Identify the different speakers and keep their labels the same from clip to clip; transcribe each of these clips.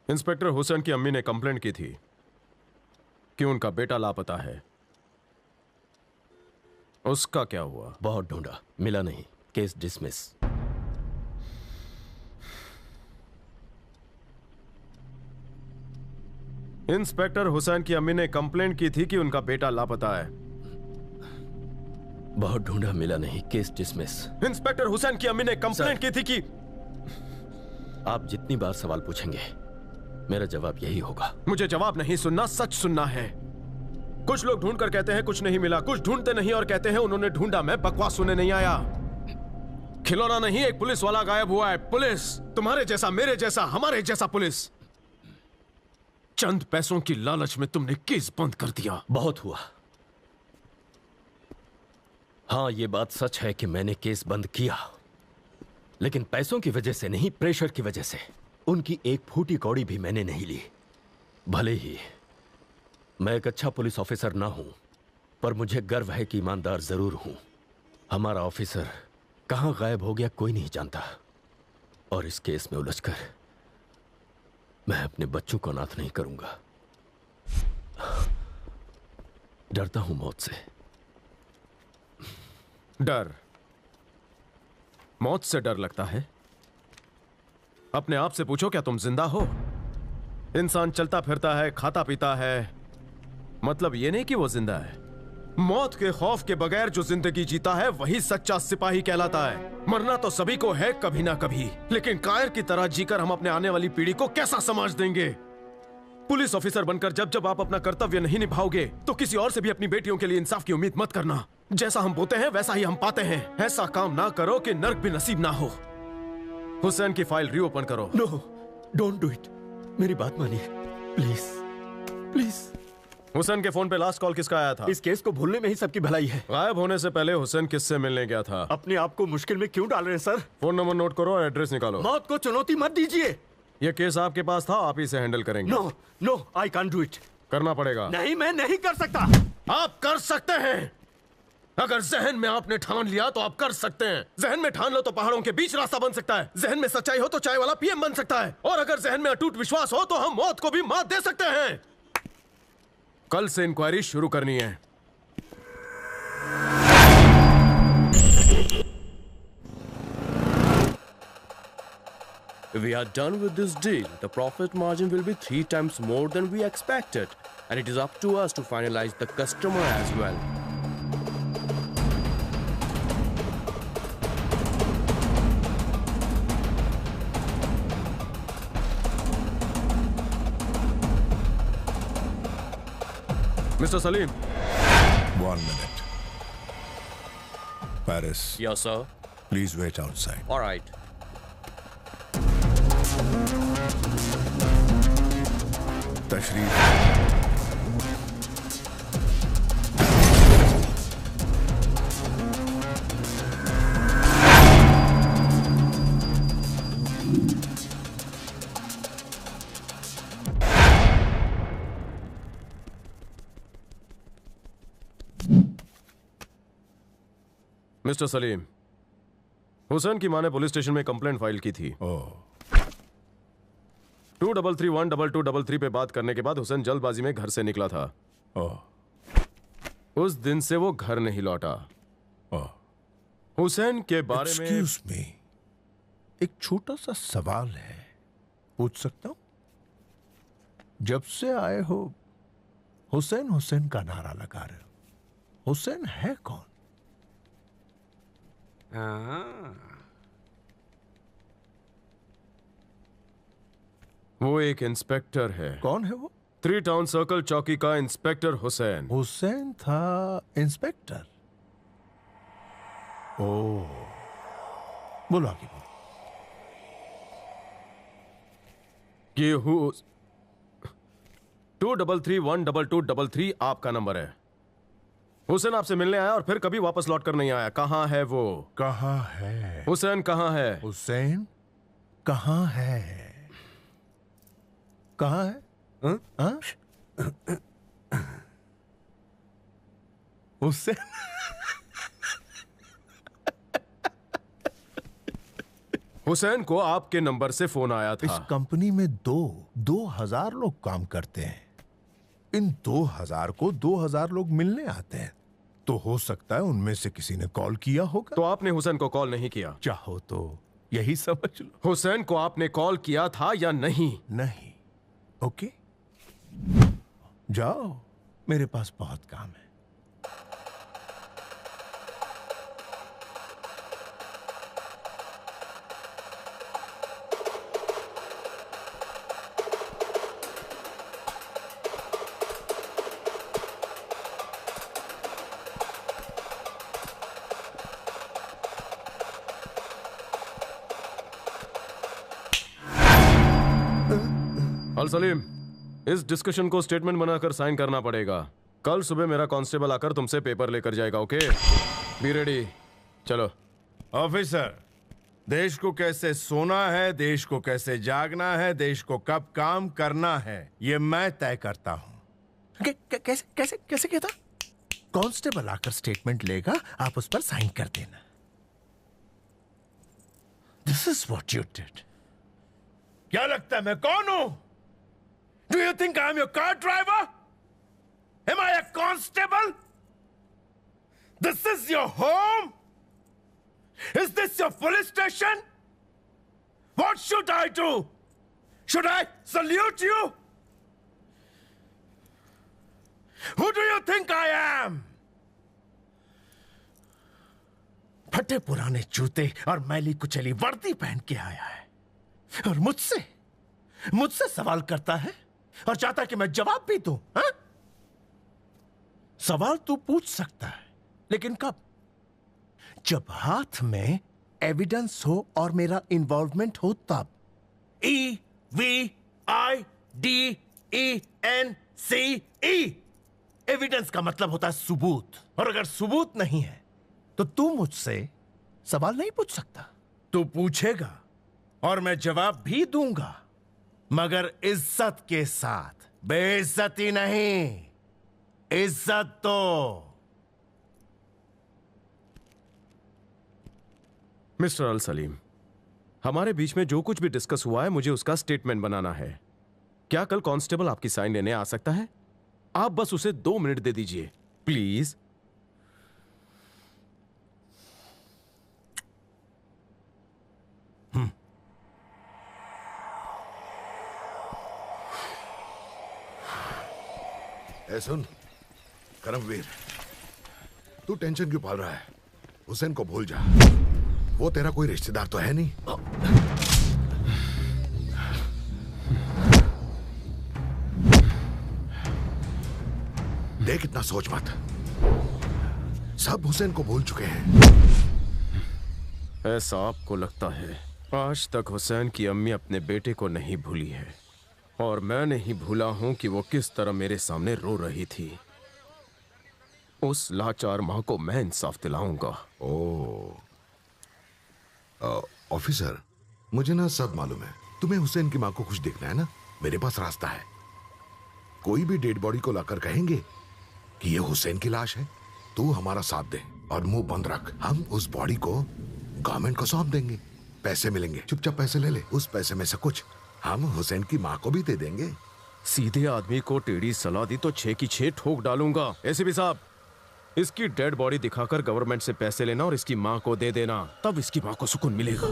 Speaker 1: Inspector Hussain की अम्मी ने कंप्लेंट की थी कि उनका बेटा लापता है। उसका क्या हुआ?
Speaker 2: बहुत ढूंढा, मिला नहीं, केस डिसमिस।
Speaker 1: इंस्पेक्टर हुसैन की अम्मी ने कंप्लेंट की थी कि उनका बेटा लापता है।
Speaker 2: बहुत ढूंढा, मिला नहीं, केस डिसमिस।
Speaker 1: इंस्पेक्टर हुसैन की अम्मी ने कंप्लेंट की थी कि...
Speaker 2: आप जितनी बार सवाल पूछेंगे मेरा जवाब यही होगा।
Speaker 1: मुझे जवाब नहीं सुनना, सच सुनना है। कुछ लोग ढूंढ कर कहते हैं कुछ नहीं मिला, कुछ ढूंढते नहीं और कहते हैं उन्होंने ढूंढा। मैं बकवास सुनने नहीं आया। खिलौना नहीं, एक पुलिस वाला गायब हुआ है। पुलिस, तुम्हारे जैसा, मेरे जैसा, हमारे जैसा पुलिस। चंद पैसों की लालच में तुमने केस बंद कर दिया।
Speaker 2: बहुत हुआ। हाँ, यह बात सच है कि मैंने केस बंद किया, लेकिन पैसों की वजह से नहीं, प्रेशर की वजह से। उनकी एक फूटी कौड़ी भी मैंने नहीं ली। भले ही मैं एक अच्छा पुलिस ऑफिसर ना हूं, पर मुझे गर्व है कि ईमानदार जरूर हूं। हमारा ऑफिसर कहां गायब हो गया कोई नहीं जानता, और इस केस में उलझकर मैं अपने बच्चों को अनाथ नहीं करूंगा। डरता हूं मौत से।
Speaker 1: डर? मौत से डर लगता है? अपने आप से पूछो, क्या तुम जिंदा हो? इंसान चलता फिरता है, खाता पीता है, मतलब ये नहीं कि वो जिंदा है। मौत के खौफ के बगैर जो जिंदगी जीता है वही सच्चा सिपाही कहलाता है। मरना तो सभी को है कभी ना कभी, लेकिन कायर की तरह जीकर हम अपने आने वाली पीढ़ी को कैसा समाज देंगे? पुलिस ऑफिसर बनकर जब जब आप अपना कर्तव्य नहीं निभाओगे तो किसी और से भी अपनी बेटियों के लिए इंसाफ की उम्मीद मत करना। जैसा हम बोते हैं वैसा ही हम पाते हैं। ऐसा काम ना करो कि नर्क भी नसीब ना हो। हुसैन की फाइल रीओपन करो।
Speaker 2: No, don't do it. मेरी बात मानिए प्लीज, प्लीज।
Speaker 1: हुसैन के फोन पे लास्ट कॉल किसका आया था?
Speaker 2: इस केस को भूलने में ही सबकी भलाई है।
Speaker 1: गायब होने से पहले हुसैन किससे मिलने गया था?
Speaker 2: अपने आप को मुश्किल में क्यों डाल रहे हैं सर?
Speaker 1: फोन नंबर नोट करो और एड्रेस निकालो।
Speaker 2: मौत को चुनौती मत दीजिए।
Speaker 1: ये केस आपके पास था, आप ही से हैंडल करेंगे।
Speaker 2: No no, I can't do it.
Speaker 1: करना पड़ेगा।
Speaker 2: नहीं, मैं नहीं कर सकता।
Speaker 1: आप कर सकते हैं। अगर जहन में आपने ठान लिया तो आप कर सकते हैं। जहन में ठान लो तो पहाड़ों के बीच रास्ता बन सकता है। जहन में सच्चाई हो तो चाय वाला पीएम बन सकता है, और अगर जहन में अटूट विश्वास हो तो हम मौत को भी मात दे सकते हैं। कल से इंक्वायरी शुरू करनी है।
Speaker 3: If we are done with this deal, the profit margin will be 3 times more than we expected, and it is up to us to finalize the customer as well.
Speaker 1: Mr. Salim.
Speaker 4: 1 minute. Paris,
Speaker 3: Yes, sir.
Speaker 4: please wait outside.
Speaker 3: All right.
Speaker 4: तशरीफ।
Speaker 1: Mister Salim, Hussain की मां ने police station में complaint file की थी। 233-12233 पे बात करने के बाद हुसैन जल्दबाजी में घर से निकला था। उस दिन से वो घर नहीं लौटा। हुसैन के बारे में
Speaker 4: एक्सक्यूज मी, एक छोटा सा सवाल है, पूछ सकता हूं? जब से आए हो हुसैन हुसैन का नारा लगा रहे हो, हुसैन है कौन?
Speaker 1: वो एक इंस्पेक्टर है।
Speaker 4: कौन है वो?
Speaker 1: 3 टाउन सर्कल चौकी का इंस्पेक्टर हुसैन।
Speaker 4: हुसैन था इंस्पेक्टर? ओ, बोलो आगे बोलो।
Speaker 1: ये 233-12233 आपका नंबर है। हुसैन आपसे मिलने आया और फिर कभी वापस लौट कर नहीं आया। कहाँ है वो?
Speaker 4: कहाँ है
Speaker 1: हुसैन? कहाँ है
Speaker 4: हुसैन? कहाँ है? कहाँ है? हुसैन?
Speaker 1: हुसैन को आपके नंबर से फोन आया था।
Speaker 4: इस कंपनी में 2000 लोग काम करते हैं। इन 2000 को 2000 लोग मिलने आते हैं, तो हो सकता है उनमें से किसी ने कॉल किया होगा।
Speaker 1: तो आपने हुसैन को कॉल नहीं किया?
Speaker 4: चाहो तो यही समझ लो।
Speaker 1: हुसैन को आपने कॉल किया था या नहीं?
Speaker 4: नहीं। ओके, जाओ, मेरे पास बहुत काम है।
Speaker 1: अल सलीम, इस डिस्कशन को स्टेटमेंट बनाकर साइन करना पड़ेगा। कल सुबह मेरा कांस्टेबल आकर तुमसे पेपर लेकर जाएगा। Okay, be ready. चलो।
Speaker 4: ऑफिसर, देश को कैसे सोना है, देश को कैसे जागना है, देश को कब काम करना है, ये मैं तय करता हूं। कैसे कैसे कैसे कहता? कांस्टेबल आकर स्टेटमेंट लेगा, आप उस पर साइन कर देना। This is what you did. क्या लगता है मैं कौन हूं? Do you think I'm your car driver? Am I a constable? This is your home? Is this your police station? What should I do? Should I salute you? Who do you think I am? फटे पुराने जूते और मैली कुचली वर्दी पहन के आया है और मुझसे सवाल करता है और चाहता है कि मैं जवाब भी दूं। हाँ? सवाल तू पूछ सकता है, लेकिन कब? जब हाथ में एविडेंस हो और मेरा इन्वॉल्वमेंट हो तब। EVIDENCE। एविडेंस का मतलब होता है सबूत, और अगर सबूत नहीं है तो तू मुझसे सवाल नहीं पूछ सकता। तू पूछेगा और मैं जवाब भी दूंगा, मगर इज्जत के साथ, बेइज्जती नहीं। इज्जत तो।
Speaker 1: मिस्टर अल सलीम, हमारे बीच में जो कुछ भी डिस्कस हुआ है, मुझे उसका स्टेटमेंट बनाना है। क्या कल कांस्टेबल आपकी साइन लेने आ सकता है? आप बस उसे 2 मिनट दे दीजिए, प्लीज।
Speaker 5: ए सुन करमवीर, तू टेंशन क्यों पाल रहा है? हुसैन को भूल जा, वो तेरा कोई रिश्तेदार तो है नहीं। देख, इतना सोच मत, सब हुसैन को भूल चुके हैं।
Speaker 1: ऐसा आपको लगता है? आज तक हुसैन की अम्मी अपने बेटे को नहीं भूली है, और मैं नहीं भूला हूं कि वो किस तरह मेरे सामने रो रही थी। उस लाचार मां को मैं इंसाफ दिलाऊंगा।
Speaker 5: ऑफिसर, मुझे ना सब मालूम है। तुम्हें हुसैन की मां को खुश देखना है ना? मेरे पास रास्ता है। कोई भी डेड बॉडी को लाकर कहेंगे कि ये हुसैन की लाश है, तू हमारा साथ दे और मुंह बंद रख। हम उस बॉडी को गवर्नमेंट को सौंप देंगे, पैसे मिलेंगे, चुपचाप पैसे ले ले। उस पैसे में से कुछ हम हुसैन की मां को भी दे देंगे।
Speaker 1: सीधे आदमी को टेढ़ी सलाह दी तो 6 की 6 ठोक डालूंगा। एसीपी साहब, इसकी डेड बॉडी दिखाकर गवर्नमेंट से पैसे लेना और इसकी मां को दे देना, तब इसकी मां को सुकून मिलेगा।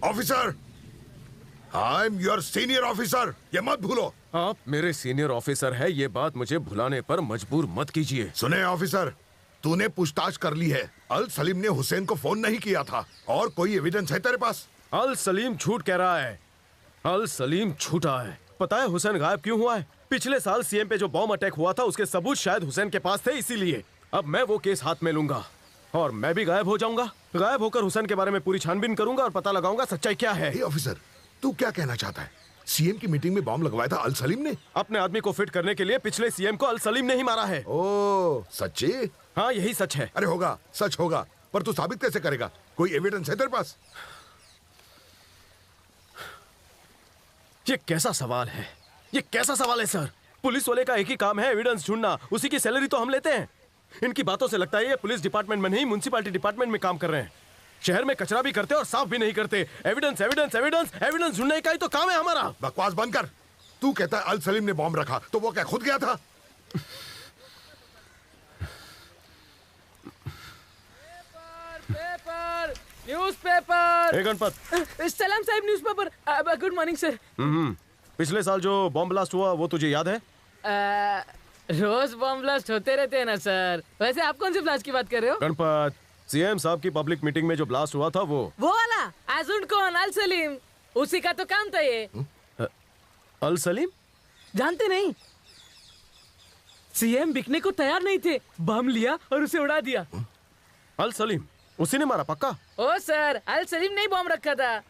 Speaker 5: Officer, I am your senior officer, ये मत भूलो।
Speaker 1: आप मेरे सीनियर ऑफिसर हैं, ये बात मुझे भुलाने पर मजबूर मत कीजिए।
Speaker 5: सुने ऑफिसर, तूने पूछताछ कर ली है। अल सलीम ने हुसैन को फोन नहीं किया था, और कोई एविडेंस है तेरे पास?
Speaker 1: अल सलीम झूठ कह रहा है। अल सलीम झूठा है। पता है हुसैन गायब क्यों हुआ है? पिछले साल सीएम पे जो बॉम्ब अटैक हुआ था, उसके सबूत शायद हुसैन के पास थे, इसीलिए अब मैं वो केस हाथ में लूंगा और मैं भी गायब हो जाऊंगा। गायब होकर हुसैन के बारे में पूरी छानबीन करूंगा और पता लगाऊंगा सच्चाई क्या है।
Speaker 5: ऑफिसर, तू क्या कहना चाहता है? सीएम की मीटिंग में बॉम्ब लगवाया था अल सलीम ने?
Speaker 1: अपने आदमी को फिट करने के लिए पिछले सीएम को अल सलीम ने ही मारा है।
Speaker 5: ओ, सच्ची?
Speaker 1: हाँ, यही सच है।
Speaker 5: अरे होगा, सच होगा, पर तू साबित कैसे करेगा? कोई एविडेंस है तेरे पास?
Speaker 1: ये कैसा सवाल है? ये कैसा सवाल है सर? पुलिस वाले का एक ही काम है एविडेंस ढूंढना, उसी की सैलरी तो हम लेते हैं। इनकी बातों से लगता है ये पुलिस डिपार्टमेंट में नहीं, म्युनिसिपैलिटी डिपार्टमेंट में काम कर रहे हैं। शहर में कचरा भी करते और साफ भी नहीं करते। एविडेंस एविडेंस एविडेंस एविडेंस ढूंढने का ही तो काम है हमारा।
Speaker 5: बकवास बंद कर। तू कहता है अल सलीम ने बॉम्ब रखा, तो वो क्या खुद गया था?
Speaker 6: Paper newspaper.
Speaker 1: ए गणपत,
Speaker 6: सलाम साहब, न्यूज़पेपर। Good morning sir.
Speaker 1: पिछले साल जो बॉम्ब ब्लास्ट हुआ वो तुझे याद है?
Speaker 6: रोज बॉम्ब ब्लास्ट होते रहते हैं ना सर। वैसे आप कौन से ब्लास्ट की बात कर रहे हो?
Speaker 1: गणपत, सीएम साहब की पब्लिक मीटिंग में जो ब्लास्ट हुआ था वो
Speaker 6: वाला आजुन कौन? अल सलीम, उसी का तो काम था ये।
Speaker 1: अल सलीम
Speaker 6: जानते नहीं? सीएम बिकने को तैयार नहीं थे, बम लिया और उसे उड़ा दिया।
Speaker 1: अल सलीम उसी ने मारा पक्का?
Speaker 6: ओ सर, अल सलीम ने ही बॉम्ब रखा था।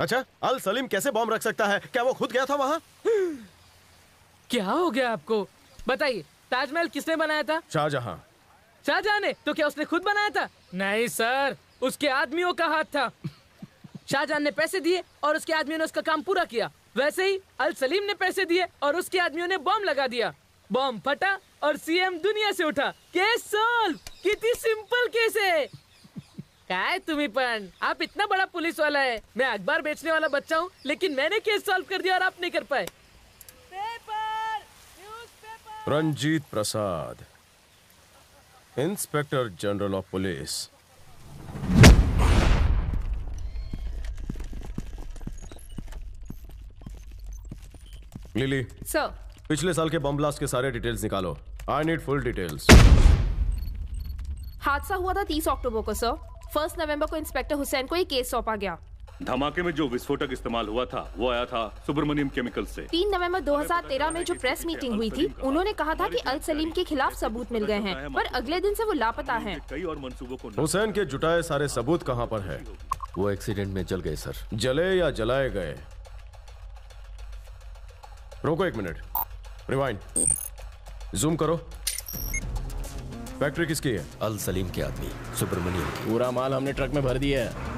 Speaker 1: अच्छा, अल सलीम कैसे बॉम्ब रख सकता है? क्या वो खुद गया था वहाँ?
Speaker 6: क्या हो गया आपको? बताइए, ताजमहल किसने बनाया था?
Speaker 1: शाहजहां।
Speaker 6: शाहजहां ने? तो क्या उसने खुद बनाया था? नहीं सर, उसके आदमियों का हाथ था। शाहजहां ने पैसे दिए और उसके आदमियों ने उसका काम पूरा किया। वैसे ही अल सलीम ने पैसे दिए और उसके आदमियों ने बॉम्ब लगा दिया। बॉम्ब फटा और सीएम दुनिया से उठा। Case solve. कितनी सिंपल केस है। काय तुम्ही पण, आप इतना बड़ा पुलिस वाला है, मैं अखबार बेचने वाला बच्चा हूँ, लेकिन मैंने केस सॉल्व कर दिया और आप नहीं कर पाए। Paper, newspaper.
Speaker 1: Ranjit Prasad, inspector general of police. Lily,
Speaker 7: sir,
Speaker 1: पिछले साल के बम ब्लास्ट के सारे डिटेल्स निकालो। I need full details.
Speaker 7: हादसा हुआ था 30 अक्टूबर को सर। 1 नवंबर को इंस्पेक्टर हुसैन को ये केस सौंपा गया।
Speaker 8: धमाके में जो विस्फोटक इस्तेमाल हुआ था वो आया था सुब्रमण्यम केमिकल से।
Speaker 7: 3 नवंबर 2013 में जो प्रेस मीटिंग हुई थी, उन्होंने कहा था कि अल सलीम के खिलाफ सबूत मिल गए हैं, पर अगले दिन से वो लापता हैं।
Speaker 8: कई और मंसूबों को
Speaker 1: हुसैन के जुटाए सारे सबूत कहाँ पर है?
Speaker 2: वो एक्सीडेंट में जल गए सर।
Speaker 1: जले या जलाए गए? रोको 1 मिनट, रिवाइंड, जूम करो। फैक्ट्री किसकी है?
Speaker 2: अल सलीम के आदमी सुब्रमण्यम की।
Speaker 3: पूरा माल हमने ट्रक में भर दिया है।